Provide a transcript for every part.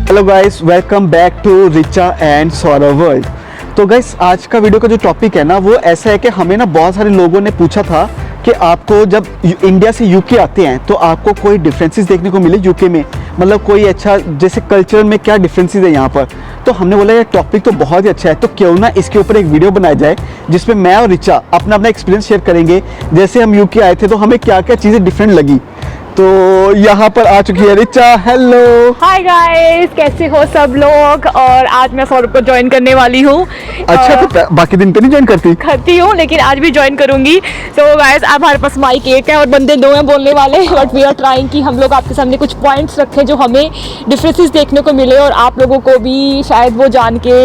Hello guys, welcome back to Richa and Saurav world. तो guys, आज का वीडियो का जो टॉपिक है ना, वो ऐसा है कि हमें ना बहुत सारे लोगों ने पूछा था कि आपको जब इंडिया से यूके आते हैं तो आपको कोई डिफरेंसेस देखने को मिले यूके में, मतलब कोई अच्छा जैसे कल्चर में क्या डिफरेंसेस है यहाँ पर। तो हमने बोला ये टॉपिक तो बहुत ही अच्छा है, तो क्यों ना इसके ऊपर एक वीडियो बनाया जाए जिसमें मैं और रिचा अपना अपना एक्सपीरियंस शेयर करेंगे। जैसे हम यूके आए थे तो हमें क्या क्या चीज़ें डिफरेंट लगी। तो यहाँ पर आ चुकी है रिचा। हेलो, हाय गाइस, कैसे हो सब लोग। और आज मैं सौरभ को ज्वाइन करने वाली हूँ। अच्छा, तो बाकी दिन पे नहीं ज्वाइन करती हूँ, लेकिन आज भी ज्वाइन करूंगी। सो गाइस, अब हमारे पास माइक एक है और बंदे दो हैं बोलने वाले, बट वी आर ट्राइंग कि हम लोग आपके सामने कुछ पॉइंट्स रखें जो हमें डिफरेंसेस देखने को मिले और आप लोगों को भी शायद वो जान के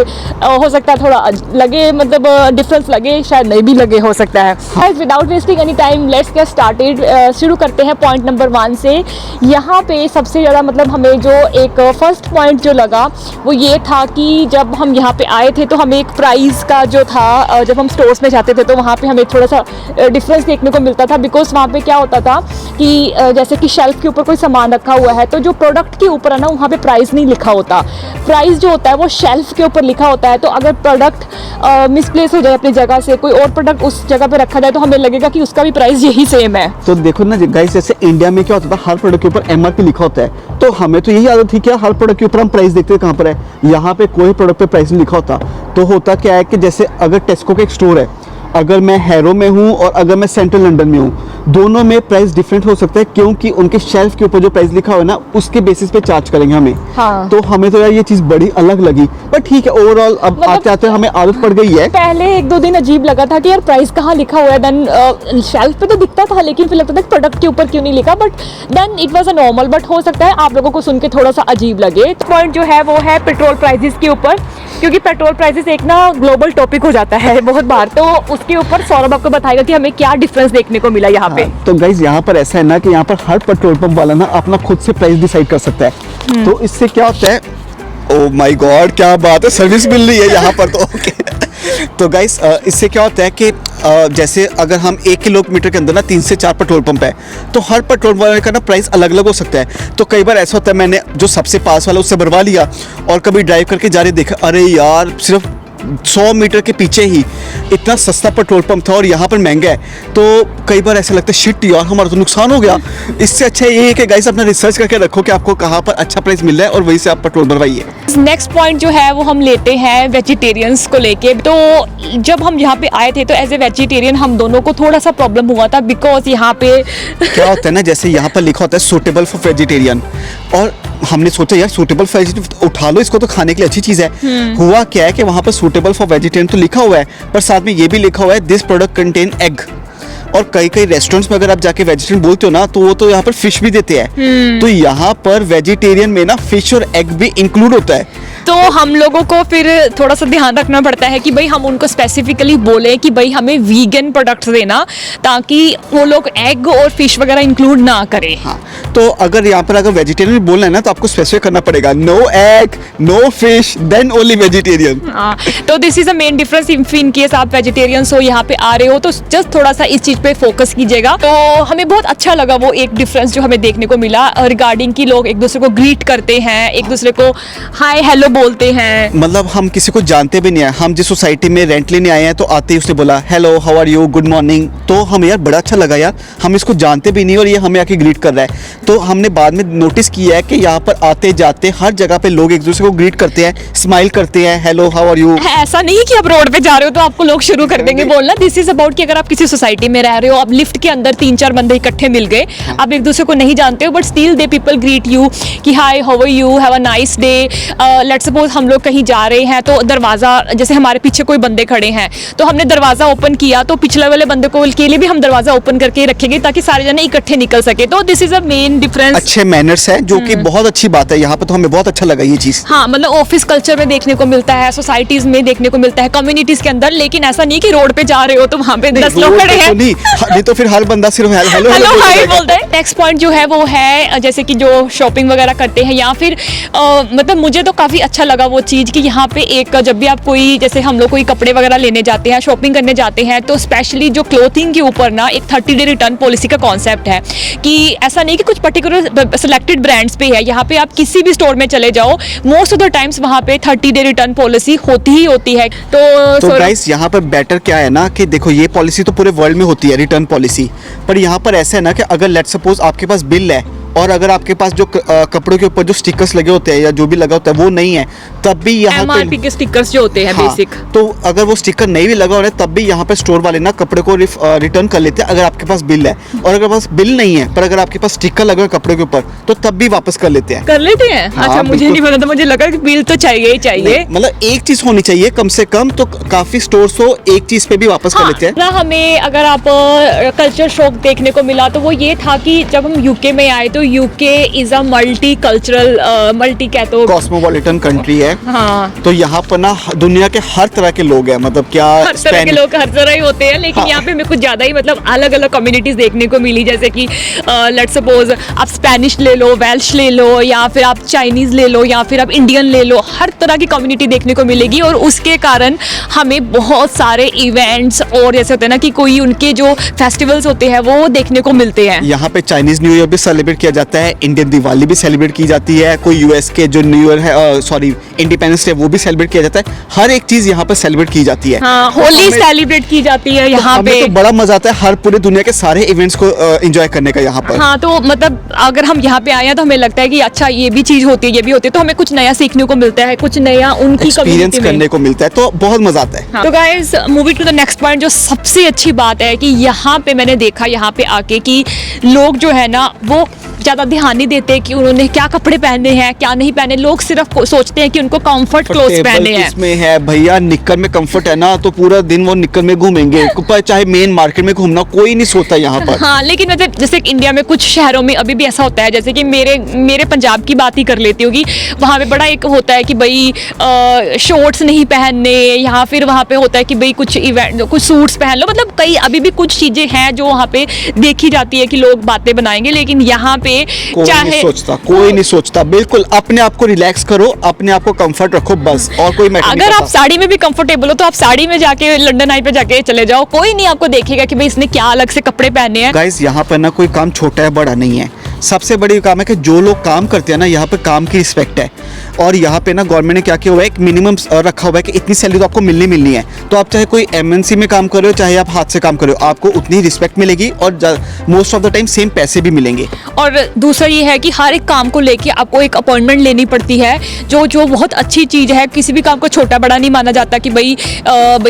हो सकता है थोड़ा लगे, मतलब डिफरेंस लगे, शायद नहीं भी लगे, हो सकता है। Guys, without wasting any time, let's get started. शुरू करते हैं पॉइंट नंबर 1 से। यहाँ पे सबसे ज़्यादा मतलब हमें जो एक फर्स्ट पॉइंट जो लगा वो ये था कि जब हम यहाँ पे आए थे तो हमें एक प्राइस का जो था, जब हम स्टोर्स में जाते थे तो वहाँ पे हमें थोड़ा सा डिफरेंस देखने को मिलता था। बिकॉज वहाँ पे क्या होता था कि जैसे कि शेल्फ के ऊपर कोई सामान रखा हुआ है तो जो प्रोडक्ट के ऊपर है ना, वहाँ पे प्राइस नहीं लिखा होता। प्राइस जो होता है वो शेल्फ के ऊपर लिखा होता है। तो अगर प्रोडक्ट मिसप्लेस हो जाए अपनी जगह से, कोई और प्रोडक्ट उस जगह पे रखा जाए तो हमें लगेगा कि उसका भी प्राइस यही सेम है। तो देखो ना गाइस, जैसे इंडिया में क्या होता था, हर प्रोडक्ट के ऊपर एमआरपी लिखा होता है। तो हमें तो यही आदत थी कि हर प्रोडक्ट के ऊपर हम प्राइस देखते हैं कहाँ पर है। यहाँ पे कोई प्रोडक्ट पे प्राइस नहीं लिखा होता। तो होता क्या है कि जैसे अगर टेस्को का एक स्टोर है, अगर मैं हैरो में हूँ और अगर मैं सेंट्रल लंदन में हूँ, दोनों में प्राइस डिफरेंट हो सकता है क्योंकि उनके शेल्फ के ऊपर जो प्राइस लिखा हुआ है ना, उसके बेसिस पे चार्ज करेंगे हमें। हाँ। तो हमें तो यार ये चीज़ बड़ी अलग लगी, पर ठीक है, ओवरऑल अब मतलब आते आते हमें आदत पड़ गई है। पहले 1-2 दिन अजीब लगा था कि यार प्राइस कहाँ लिखा हुआ है। देन शेल्फ पे तो दिखता था, लेकिन फिर लगता था प्रोडक्ट के ऊपर क्यों नहीं लिखा। But then it was a normal. But हो सकता है आप लोगों को सुन के थोड़ा सा अजीब लगे। पॉइंट जो है वो है पेट्रोल प्राइसेस के ऊपर, क्योंकि पेट्रोल प्राइसेस एक ना ग्लोबल टॉपिक हो जाता है बहुत बार। तो उसके ऊपर सौरभ आपको बताएगा कि हमें क्या डिफरेंस देखने को मिला यहाँ पे। तो गाइज, यहाँ पर ऐसा है ना कि यहाँ पर हर पेट्रोल पंप वाला ना अपना खुद से प्राइस डिसाइड कर सकता है। तो इससे क्या होता है, ओ माय गॉड, क्या बात है, सर्विस मिल रही है यहाँ पर तो ओके। तो गाइस, इससे क्या होता है कि जैसे अगर हम 1 किलोमीटर के अंदर ना 3 से 4 पेट्रोल पंप है, तो हर पेट्रोल वाले का ना प्राइस अलग अलग हो सकता है। तो कई बार ऐसा होता है, मैंने जो सबसे पास वाला उससे भरवा लिया और कभी ड्राइव करके जा रहे देखा, अरे यार सिर्फ 100 मीटर के पीछे ही इतना सस्ता पेट्रोल पंप था और यहाँ पर महंगा है। तो कई बार ऐसा लगता है शिट यार, हमारा तो नुकसान हो गया। इससे अच्छा ये है कि गाइस अपना रिसर्च करके रखो कि आपको कहाँ पर अच्छा प्राइस मिल रहा है और वहीं से आप पेट्रोल भरवाइए। नेक्स्ट पॉइंट जो है वो हम लेते हैं वेजिटेरियंस को लेके। तो जब हम यहाँ पे आए थे तो एज ए वेजिटेरियन हम दोनों को थोड़ा सा प्रॉब्लम हुआ था। बिकॉज यहाँ पे क्या होता है ना, जैसे यहाँ पर लिखा होता है सूटेबल फॉर वेजिटेरियन, और हमने सोचा यार सूटेबल फॉर वेजिटेरियन उठा लो, इसको तो खाने के लिए अच्छी चीज़ है। हुआ क्या है कि वहाँ पर सूटेबल फॉर वेजिटेरियन तो लिखा हुआ है, पर साथ में ये भी लिखा हुआ है दिस प्रोडक्ट कंटेन एग। और कई कई रेस्टोरेंट्स में अगर आप जाके वेजिटेरियन बोलते हो ना, तो वो तो यहाँ पर फिश भी देते हैं। तो यहाँ पर वेजिटेरियन में ना फिश और एग भी इंक्लूड होता है। तो हम लोगों को फिर थोड़ा सा ध्यान रखना पड़ता है कि भाई हम उनको स्पेसिफिकली बोलें कि भाई हमें वीगन प्रोडक्ट्स देना, ताकि वो लोग एग और फिश वगैरह इंक्लूड ना करें। हाँ, तो अगर यहाँ पर अगर वेजिटेरियन बोलना है ना, तो आपको स्पेसिफाई करना पड़ेगा no egg, no fish, then only vegetarian. हाँ, तो this is a main difference. In case आप वेजिटेरियंस हो, यहाँ पे आ रहे हो, तो जस्ट थोड़ा सा इस चीज पे फोकस कीजिएगा। तो हमें बहुत अच्छा लगा वो एक डिफरेंस जो हमें देखने को मिला रिगार्डिंग कि लोग एक दूसरे को ग्रीट करते हैं, एक दूसरे को हाय हेलो बोलते हैं। मतलब हम किसी को जानते भी नहीं है, हम जिस सोसाइटी में रेंट लेने आए हैं तो आते ही उसने बोला hello how are you, good morning. तो हमें यार बड़ा अच्छा लगा यार, हम इसको जानते भी नहीं और ये हमें आके ग्रीट कर रहा है। तो हमने बाद में नोटिस किया है कि यहाँ पर आते जाते हर जगह पे लोग एक दूसरे को ग्रीट करते हैं, स्माइल करते हैं, हेलो हाउ आर यू। ऐसा नहीं कि आप रोड पे जा रहे हो तो आपको लोग शुरू कर देंगे बोलना। दिस इज अबाउट कि अगर आप किसी सोसाइटी में रह रहे हो, आप लिफ्ट के अंदर 3-4 बंदे इकट्ठे मिल गए, आप एक दूसरे को नहीं जानते हो, but still they people greet you कि hi how are you, have a nice day. Let's suppose हम लोग कहीं जा रहे हैं तो दरवाजा, जैसे हमारे पीछे कोई बंदे खड़े हैं तो हमने दरवाजा ओपन किया, तो पिछले वाले बंदे को के लिए भी हम दरवाजा ओपन करके रखेंगे ताकि सारे जने इकट्ठे निकल सके। तो this is a main difference. अच्छे मैनर्स है जो कि बहुत अच्छी बात है यहाँ पे, तो हमें बहुत अच्छा लगा ये चीज। हाँ, मतलब ऑफिस कल्चर में देखने को मिलता है, सोसाइटीज में देखने को मिलता है, कम्युनिटीज के अंदर। लेकिन ऐसा नहीं कि रोड पे जा रहे हो तो वहाँ पे 10 लोग खड़े हैं। नहीं तो फिर हर बंदा सिर्फ हेलो हेलो बोलता हाय रहेगा। बोलते हैं। नेक्स्ट पॉइंट जो है वो है जैसे कि जो शॉपिंग वगैरह करते हैं या फिर मतलब मुझे तो काफ़ी अच्छा लगा वो चीज़ कि यहाँ पे एक जब भी आप कोई जैसे हम लोग कोई कपड़े वगैरह लेने जाते हैं, शॉपिंग करने जाते हैं, तो स्पेशली जो क्लोथिंग के ऊपर ना एक 30 डे रिटर्न पॉलिसी का कॉन्सेप्ट है कि ऐसा नहीं कि कुछ पर्टिकुलर सिलेक्टेड ब्रांड्स पे है, यहाँ पे आप किसी भी स्टोर में चले जाओ, मोस्ट ऑफ द टाइम्स वहाँ पे 30 डे रिटर्न पॉलिसी होती ही होती है। तो सौरभ, गाइस यहाँ पर बेटर क्या है ना कि देखो ये पॉलिसी तो पूरे वर्ल्ड में होती है रिटर्न पॉलिसी, पर यहाँ पर ऐसा है ना कि अगर लेट सपोज आपके पास बिल है और अगर आपके पास जो कपड़ों के ऊपर जो स्टिकर्स लगे होते हैं या जो भी लगा होता है वो नहीं है, तब भी यहाँ MRP पे के स्टिकर्स जो होते हैं हाँ, बेसिक। तो अगर वो स्टिकर नहीं भी लगा हो रहा है तब भी यहाँ पे स्टोर वाले ना कपड़े को रिटर्न कर लेते हैं अगर आपके पास बिल है, और अगर पास बिल नहीं है पर अगर आपके पास स्टिकर लगा है कपड़े के ऊपर तो तब भी वापस कर लेते हैं। कर लेते हैं? हाँ, अच्छा, मुझे बिल्कुल। नहीं पता था, मुझे लगा कि बिल तो चाहिए ही चाहिए। मतलब एक चीज होनी चाहिए कम से कम, तो काफी स्टोर्स तो एक चीज पे भी वापस कर लेते हैं। ना हमें अगर आप कल्चर शॉक देखने को मिला तो वो ये था कि जब हम यूके में आए तो UK is a multi cultural multi क्या तो कॉस्मोपॉलिटन कंट्री है, हाँ, तो यहाँ पर ना दुनिया के हर तरह के लोग हैं, मतलब क्या हर तरह के लोग हर तरह ही होते हैं, लेकिन हाँ। यहाँ पे हमें कुछ ज़्यादा ही मतलब अलग अलग कम्युनिटीज़ देखने को मिली, जैसे कि लेट सपोज आप स्पेनिश ले लो, वेल्श ले लो, या फिर आप चाइनीज़ ले लो, या फिर आप इंडियन ले लो, हर तरह की कम्युनिटी देखने को मिलेगी। और उसके कारण हमें बहुत सारे इवेंट्स और जैसे होते हैं ना कि कोई उनके जो फेस्टिवल्स होते हैं वो देखने को मिलते हैं। यहाँ पे चाइनीज न्यू ईयर भी सेलिब्रेट किया जाता है, इंडियन दिवाली भी सेलिब्रेट की जाती है, कोई यूएस के जो न्यू ईयर है सॉरी इंडिपेंडेंस डे वो भी सेलिब्रेट किया जाता है, हर एक चीज यहाँ पर सेलिब्रेट की जाती है। हाँ, होली सेलिब्रेट की जाती है यहाँ हमें पे। तो बड़ा मजा आता है हर पूरे दुनिया के सारे इवेंट्स को एंजॉय करने का यहाँ पर। हाँ, तो मतलब अगर हम यहाँ पे आए हैं तो हमें लगता है कि अच्छा ये भी चीज होती है, ये भी होती है, तो हमें कुछ नया सीखने को मिलता है, कुछ नया उनकी एक्सपीरियंस कम्युनिटी में करने को मिलता है, तो बहुत मजा आता है। हाँ। तो guys moving to the next point, जो सबसे अच्छी बात है कि यहाँ पे मैंने देखा यहाँ पे आके कि लोग जो है ना वो ज़्यादा ध्यान नहीं देते कि उन्होंने क्या कपड़े पहने हैं क्या नहीं पहने, लोग सिर्फ सोचते हैं कि उनको कंफर्ट क्लोथ्स पहने हैं। इसमें है भैया निक्कर में कंफर्ट है ना तो पूरा दिन वो निक्कर में घूमेंगे, चाहे मेन मार्केट में घूमना कोई नहीं सोता यहाँ पर। हाँ, लेकिन मतलब जैसे इंडिया में कुछ शहरों में अभी भी ऐसा होता है, जैसे कि मेरे पंजाब की बात ही कर लेती होगी, वहाँ पे बड़ा एक होता है कि भाई शॉर्ट्स नहीं पहनने, या फिर वहाँ पे होता है कि भाई कुछ इवेंट कुछ सूट्स पहन लो, मतलब कई अभी भी कुछ चीज़ें हैं जो वहाँ पे देखी जाती है कि लोग बातें बनाएंगे, लेकिन यहाँ पे कोई नहीं सोचता, बिल्कुल अपने आप को रिलैक्स करो, अपने आप को कंफर्ट रखो बस, और कोई मैटर नहीं अगर करता। आप साड़ी में भी कंफर्टेबल हो तो आप साड़ी में जाके लंदन आई पे जाके चले जाओ, कोई नहीं आपको देखेगा कि भाई इसने क्या अलग से कपड़े पहने हैं। गाइस यहाँ पर ना कोई काम छोटा है बड़ा नहीं है, सबसे बड़ी काम है कि जो लोग काम करते हैं ना यहाँ पे काम की रिस्पेक्ट है, और यहाँ पे ना गवर्नमेंट ने क्या किया हुआ है, एक मिनिमम रखा हुआ है कि इतनी सैलरी तो आपको मिलनी है, तो आप चाहे कोई एमएनसी में काम कर रहे हो चाहे आप हाथ से काम कर रहे हो, आपको उतनी रिस्पेक्ट मिलेगी और most of the time same पैसे भी मिलेंगे। और दूसरा ये है कि हर एक काम को लेके आपको एक अपॉइंटमेंट लेनी पड़ती है, जो बहुत अच्छी चीज़ है, किसी भी काम को छोटा बड़ा नहीं माना जाता कि भाई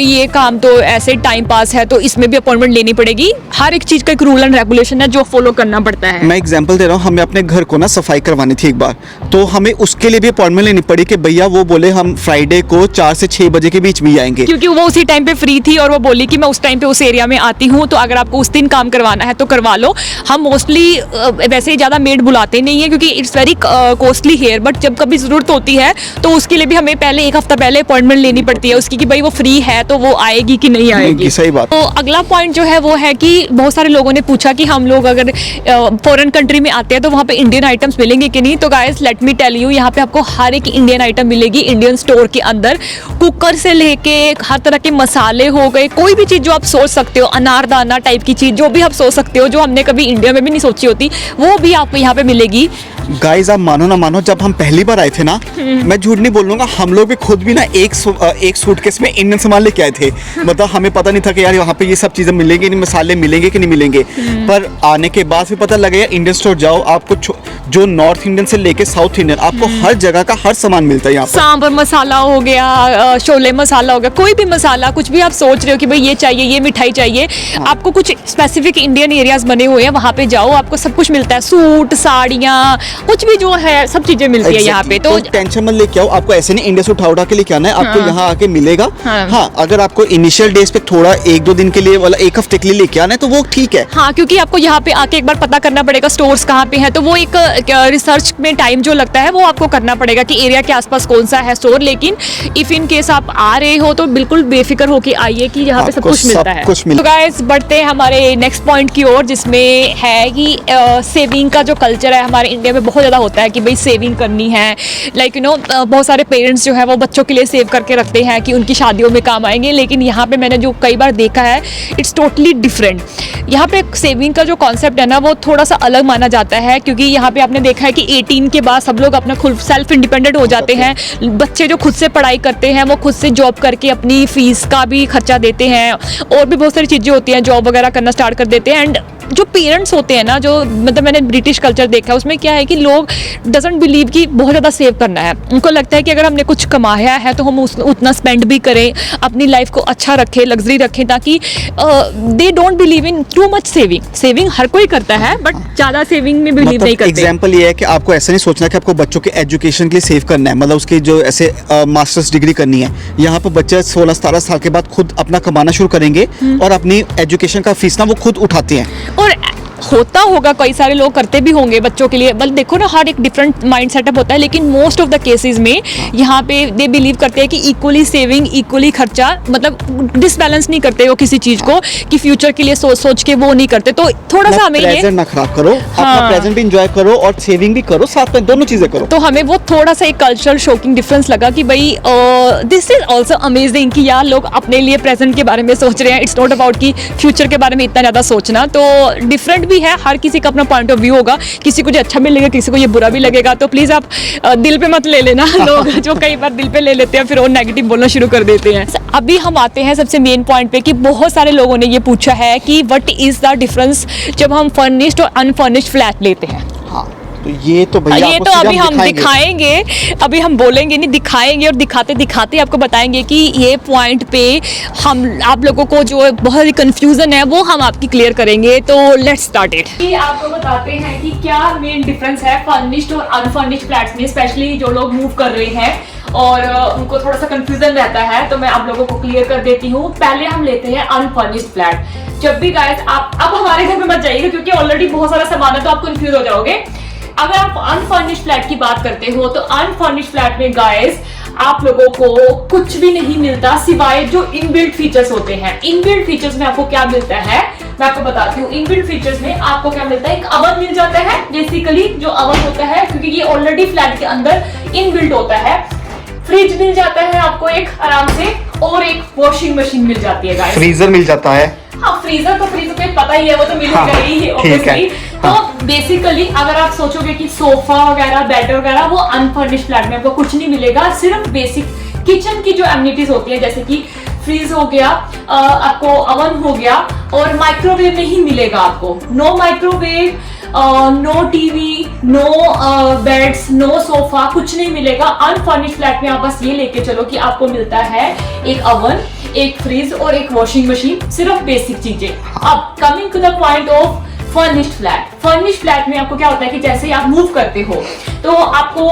ये काम तो ऐसे टाइम पास है तो इसमें भी अपॉइंटमेंट लेनी पड़ेगी, हर एक चीज़ का एक रूल एंड रेगुलेशन है जो फॉलो करना पड़ता है। मैं एग्जांपल दे रहा हूँ, हमें अपने घर को ना सफाई करवानी थी एक बार, तो हमें उसके लिए भी अपॉइंटमेंट लेनी पड़ी कि भैया वो बोले हम फ्राइडे को 4 से 6 बजे के बीच में ही आएंगे, क्योंकि वो उसी टाइम पे फ्री थी और वो बोली कि मैं उस टाइम पे उस एरिया में आती हूँ, तो अगर आपको उस दिन काम करवाना है तो करवा लो। हम मोस्टली वैसे ही ज़्यादा मेड बुलाते नहीं है क्योंकि it's very costly here, but जब कभी ज़रूरत होती है तो उसके लिए भी हमें पहले एक हफ्ता पहले अपॉइंटमेंट लेनी पड़ती है उसकी कि भाई वो फ्री है तो वो आएगी कि नहीं आएगी। सही बात। तो अगला पॉइंट जो है वो है कि बहुत सारे लोगों ने पूछा कि हम लोग अगर फॉरेन कंट्री में आते हैं तो वहाँ पे इंडियन आइटम्स मिलेंगे कि नहीं, तो guys let me tell you, यहाँ पे आपको हर एक इंडियन आइटम मिलेगी इंडियन स्टोर के अंदर, कुकर से लेके हर तरह के मसाले हो गए, कोई भी चीज़ जो आप सोच सकते हो, अनारदाना टाइप की चीज़ जो भी आप सोच सकते हो, जो हमने कभी इंडिया में भी नहीं सोची होती, वो भी आपको यहाँ पे मिलेगी। गाइस आप मानो ना मानो, जब हम पहली बार आए थे ना, मैं झूठ नहीं बोलूंगा, हम लोग भी खुद भी ना एक सूटकेस में इंडियन सामान लेके आए थे, मतलब हमें पता नहीं था कि यार यहाँ पे ये सब चीजें मिलेंगी नहीं, मसाले मिलेंगे कि नहीं मिलेंगे, पर आने के बाद फिर पता लगा यार इंडियन स्टोर जाओ, आपको जो नॉर्थ इंडियन से लेके साउथ इंडियन आपको हर जगह का हर सामान मिलता है यहाँ पर। सांबर मसाला हो गया, शोले मसाला हो गया, कोई भी मसाला, कुछ भी आप सोच रहे हो कि भाई ये चाहिए, ये मिठाई चाहिए, आपको कुछ स्पेसिफिक इंडियन एरियाज बने हुए हैं, वहाँ पे जाओ, आपको सब कुछ मिलता है, सूट, साड़ियाँ, कुछ भी जो है सब चीजें मिलती है यहाँ पे। तो टेंशन मत लेके आओ, आपको ऐसे नहीं इंडिया से उठा के लेके आना है, आपको यहाँ आके मिलेगा। हाँ, अगर आपको इनिशियल डेज पे थोड़ा 1-2 दिन के लिए वाला 1 हफ्ते के लिए लेके आना है तो वो ठीक है। हाँ, क्योंकि आपको यहाँ पे आके एक बार पता करना पड़ेगा स्टोर्स कहाँ पे है, तो वो एक रिसर्च में टाइम जो लगता है वो आपको करना पड़ेगा कि एरिया के आसपास कौन सा है स्टोर। लेकिन इफ इन केस आप आ रहे हो तो बिल्कुल बेफिक्र होके आइए कि यहाँ पे सब कुछ मिलता है। तो गाइस बढ़ते हैं हमारे नेक्स्ट पॉइंट की ओर, जिसमें है कि सेविंग का जो कल्चर है हमारे इंडिया में बहुत ज़्यादा होता है कि भाई सेविंग करनी है। लाइक बहुत सारे पेरेंट्स जो है वो बच्चों के लिए सेव करके रखते हैं कि उनकी शादियों में काम आएंगे। लेकिन यहाँ पे मैंने जो कई बार देखा है इट्स टोटली डिफरेंट। यहाँ पे सेविंग का जो कॉन्सेप्ट है ना वो थोड़ा सा अलग माना जाता है, क्योंकि यहाँ पे आपने देखा है कि 18 के बाद सब लोग अपना खुद सेल्फ इंडिपेंडेंट हो जाते हैं। बच्चे जो खुद से पढ़ाई करते हैं वो खुद से जॉब करके अपनी फीस का भी खर्चा देते हैं, और भी बहुत सारी चीज़ें होती हैं, जॉब वगैरह करना स्टार्ट कर देते हैं। एंड जो पेरेंट्स होते हैं ना, जो मतलब मैंने ब्रिटिश कल्चर देखा है उसमें क्या है कि लोग डजंट बिलीव कि बहुत ज़्यादा सेव करना है। उनको लगता है कि अगर हमने कुछ कमाया है तो हम उतना स्पेंड भी करें, अपनी लाइफ को अच्छा रखें, लग्जरी रखें, ताकि they don't believe in too much saving. Saving हर कोई करता है बट ज़्यादा सेविंग में बिलीव नहीं करते। एग्जाम्पल ये है कि आपको ऐसा नहीं सोचना कि आपको बच्चों के एजुकेशन के लिए सेव करना है, मतलब उसकी जो ऐसे मास्टर्स डिग्री करनी है। यहाँ पर बच्चे 16-17 साल के बाद खुद अपना कमाना शुरू करेंगे और अपनी एजुकेशन का फीस ना वो खुद उठाते हैं। और होता होगा, कई सारे लोग करते भी होंगे बच्चों के लिए, बल देखो ना हर एक डिफरेंट माइंड सेटअप होता है। लेकिन मोस्ट ऑफ द केसेस में यहाँ पे दे बिलीव करते हैं कि इक्वली सेविंग इक्वली खर्चा, मतलब डिसबैलेंस नहीं करते वो किसी चीज को कि फ्यूचर के लिए सोच सोच के वो नहीं करते। तो थोड़ा सा हमें प्रेजेंट ना खराब करो, अपना प्रेजेंट भी एंजॉय करो और सेविंग भी करो, साथ में दोनों चीजें करो। तो हमें वो थोड़ा सा एक कल्चरल शॉकिंग डिफरेंस लगा कि भाई दिस इज ऑल्सो अमेजिंग कि यार लोग अपने लिए प्रेजेंट के बारे में सोच रहे हैं। इट्स नॉट अबाउट कि फ्यूचर के बारे में इतना ज्यादा सोचना। तो डिफरेंट भी है, हर किसी का अपना पॉइंट ऑफ व्यू होगा, किसी को जो अच्छा भी लगेगा, किसी को ये बुरा भी लगेगा। तो प्लीज आप दिल पे मत ले लेना। लोग जो कई बार दिल पे ले लेते हैं फिर वो नेगेटिव बोलना शुरू कर देते हैं। अभी हम आते हैं सबसे मेन पॉइंट पे कि बहुत सारे लोगों ने ये पूछा है कि व्हाट इज द डिफरेंस जब हम फर्निश्ड और अनफर्निश्ड फ्लैट लेते हैं। हाँ, तो ये तो भैया ये तो अभी हम दिखाएंगे, अभी हम बोलेंगे नहीं, दिखाएंगे और दिखाते दिखाते आपको बताएंगे कि ये पॉइंट पे हम आप लोगों को जो बहुत ही कंफ्यूजन है वो हम आपकी क्लियर करेंगे। तो लेट्स स्टार्ट इट। आपको बताते हैं कि क्या मेन डिफरेंस है फर्निश्ड और अनफर्निश्ड फ्लैट्स में, स्पेशली जो लोग मूव कर रहे हैं और उनको थोड़ा सा कंफ्यूजन रहता है। तो मैं आप लोगों को क्लियर कर देती हूँ। पहले हम लेते हैं अनफर्निश्ड फ्लैट। जब भी गाइस आप अब हमारे घर में मत जाइएगा क्योंकि ऑलरेडी बहुत सारा सामान है तो आप कंफ्यूज हो जाओगे। अगर आप अनफर्निश्ड फ्लैट की बात करते हो तो अनफर्निश्ड फ्लैट में गाइस आप लोगों को कुछ भी नहीं मिलता सिवाय जो इनबिल्ट फीचर्स होते हैं। इनबिल्ट फीचर्स में आपको क्या मिलता है मैं आपको बताती हूँ। इनबिल्ट फीचर्स में आपको क्या मिलता है, एक अवन मिल जाता है। बेसिकली जो अवन होता है, क्योंकि ये ऑलरेडी फ्लैट के अंदर इनबिल्ट होता है। फ्रिज मिल जाता है आपको एक आराम से, और एक वॉशिंग मशीन मिल जाती है गाइस। फ्रीजर मिल जाता है। हाँ, फ्रीजर तो पता ही है, वो तो मिलेगा ही ऑब्वियसली। तो बेसिकली अगर आप सोचोगे कि सोफा वगैरह, बेड वगैरह, वो अनफर्निश्ड फ्लैट में आपको कुछ नहीं मिलेगा। सिर्फ बेसिक किचन की जो एमिनिटीज होती है, जैसे कि फ्रीज हो गया, आपको अवन हो गया, और माइक्रोवेव नहीं मिलेगा आपको। No microwave, no TV, no beds, no sofa, कुछ नहीं मिलेगा। अनफर्निश्ड फ्लैट में आप बस ये लेके चलो कि आपको मिलता है एक अवन, एक फ्रिज और एक वॉशिंग मशीन, सिर्फ बेसिक चीजें। अब coming to the point of furnished flat. Furnished flat में आपको क्या होता है कि जैसे आप मूव करते हो तो आपको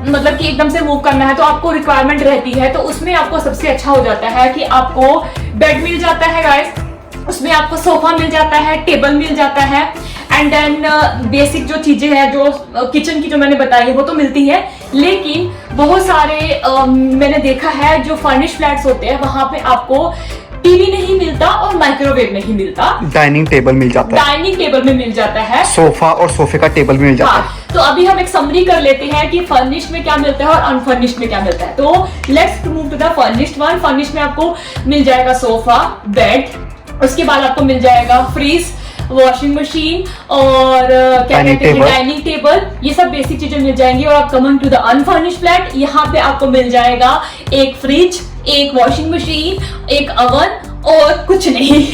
मतलब कि एकदम से मूव करना है तो आपको रिक्वायरमेंट रहती है। तो उसमें आपको सबसे अच्छा हो जाता है कि आपको बेड मिल जाता है गाइस, उसमें आपको सोफा मिल जाता है, टेबल मिल जाता है, एंड देन बेसिक जो चीजें हैं जो किचन की जो मैंने बताई है वो तो मिलती है। लेकिन बहुत सारे मैंने देखा है जो फर्निश्ड फ्लैट्स होते हैं वहां पे आपको टीवी नहीं मिलता और माइक्रोवेव नहीं मिलता। डाइनिंग टेबल मिल जाता है, डाइनिंग टेबल में मिल जाता है, सोफा और सोफे का टेबल मिल जाता है। तो अभी हम एक समरी कर लेते हैं कि फर्निश्ड में क्या मिलता है और अनफर्निश्ड में क्या मिलता है। तो let's move to the furnished one. Furnished में आपको मिल जाएगा सोफा, बेड, उसके बाद आपको मिल जाएगा फ्रिज, वॉशिंग मशीन और क्या कहते हैं डाइनिंग टेबल, ये सब बेसिक चीजें मिल जाएंगी। और आप coming to the unfurnished flat, यहाँ पे आपको मिल जाएगा एक फ्रिज, एक वॉशिंग मशीन, एक अवन और कुछ नहीं।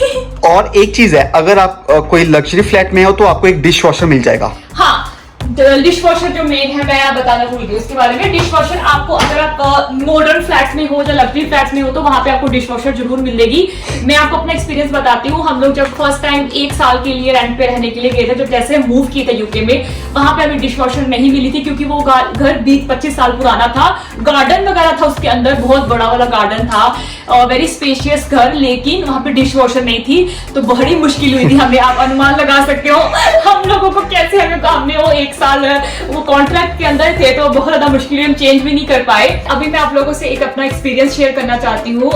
और एक चीज है, अगर आप कोई लग्जरी फ्लैट में हो तो आपको एक डिश वॉशर मिल जाएगा। हाँ, डिश वॉशर जो मेन है, मैं बताना भूल गई उसके बारे में। डिश वॉशर आपको अगर आप मॉडर्न फ्लैट्स में हो या लग्जरी फ्लैट्स में हो तो वहां पे आपको डिश वॉशर जरूर मिलेगी। मैं आपको अपना एक्सपीरियंस बताती हूँ। हम लोग जब फर्स्ट टाइम 1 साल के लिए रेंट पे रहने के लिए गए थे, जब जैसे मूव किए थे यूके में, वहां पे हमें डिश वॉशर नहीं मिली थी क्योंकि वो घर 20-25 साल पुराना था। गार्डन वगैरह था उसके अंदर, बहुत बड़ा वाला गार्डन था, वेरी स्पेशियस घर, लेकिन वहां पे डिश वॉशर नहीं थी। तो बड़ी मुश्किल हुई थी हमें, आप अनुमान लगा सकते हो हम लोगों को कैसे हमने वो 1 साल वो कॉन्ट्रैक्ट के अंदर थे, तो बहुत ज्यादा मुश्किल हुई, हम चेंज भी नहीं कर पाए। अभी मैं आप लोगों से एक अपना एक्सपीरियंस शेयर करना चाहती हूँ।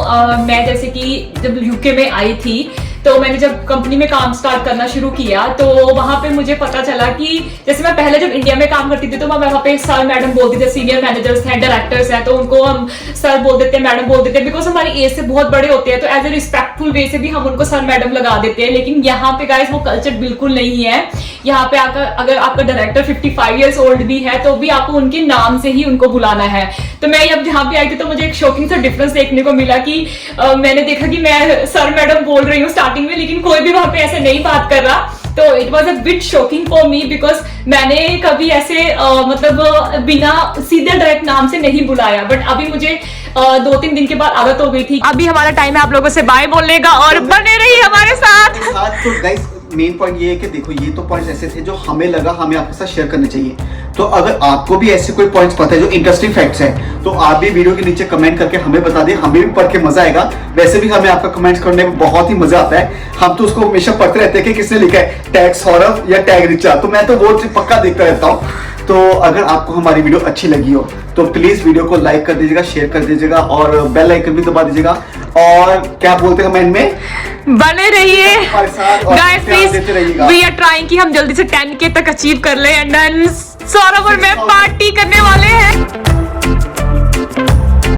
मैं जैसे कि जब यूके में आई थी तो मैंने जब कंपनी में काम स्टार्ट करना शुरू किया तो वहां पे मुझे पता चला कि जैसे मैं पहले जब इंडिया में काम करती थी तो मैं वहां पे सर मैडम बोलती थे, सीनियर मैनेजर्स हैं, डायरेक्टर्स हैं, तो उनको हम सर बोल देते हैं, मैडम बोल देते हैं, बिकॉज हमारी एज से बहुत बड़े होते हैं, तो एज ए रिस्पेक्टफुल वे से भी हम उनको सर मैडम लगा देते हैं। लेकिन यहाँ पे गाइस वो कल्चर बिल्कुल नहीं है। यहाँ पे अगर आपका डायरेक्टर 55 ईयर्स ओल्ड भी है तो भी आपको उनके नाम से ही उनको बुलाना है। तो मैं जब यहाँ पे आई थी तो मुझे एक शॉकिंग सा डिफरेंस देखने को मिला कि मैंने देखा कि मैं सर मैडम बोल रही हूँ स्टार्टिंग में, लेकिन कोई भी वहां पे ऐसे नहीं बात कर रहा। तो it was a bit shocking for me, because मैंने कभी ऐसे मतलब बिना सीधे डायरेक्ट नाम से नहीं बुलाया, बट अभी मुझे 2-3 दिन के बाद आदत हो गई थी। अभी हमारा टाइम है आप लोगों से बाय बोलने का, और बने रहिए हमारे साथ। तो गाइस मेन पॉइंट ये है कि देखो ये तो पॉइंट्स ऐसे थे जो हमें लगा हमें आपके साथ शेयर करने चाहिए। तो अगर आपको भी ऐसे कोई पॉइंट्स पता है जो इंटरेस्टिंग फैक्ट्स हैं तो आप भी वीडियो के नीचे कमेंट करके हमें बता दें, हमें भी पढ़ के मजा आएगा। वैसे भी हमें आपका कमेंट्स करने में बहुत ही मजा आता है। हम तो उसको हमेशा पढ़ते रहते हैं कि किसने लिखा है, टैग सौरभ या टैग रिचा, तो मैं तो वो पक्का देखता रहता हूँ। तो अगर आपको हमारी वीडियो अच्छी लगी हो तो प्लीज वीडियो को लाइक कर दीजिएगा, शेयर कर दीजिएगा और बेल आइकन भी दबा दीजिएगा। और क्या बोलते हैं कमेंट में, बने रहिए guys, please we are trying कि हम जल्दी से 10K तक अचीव कर ले। एंड देन सौरभ और मैं पार्टी करने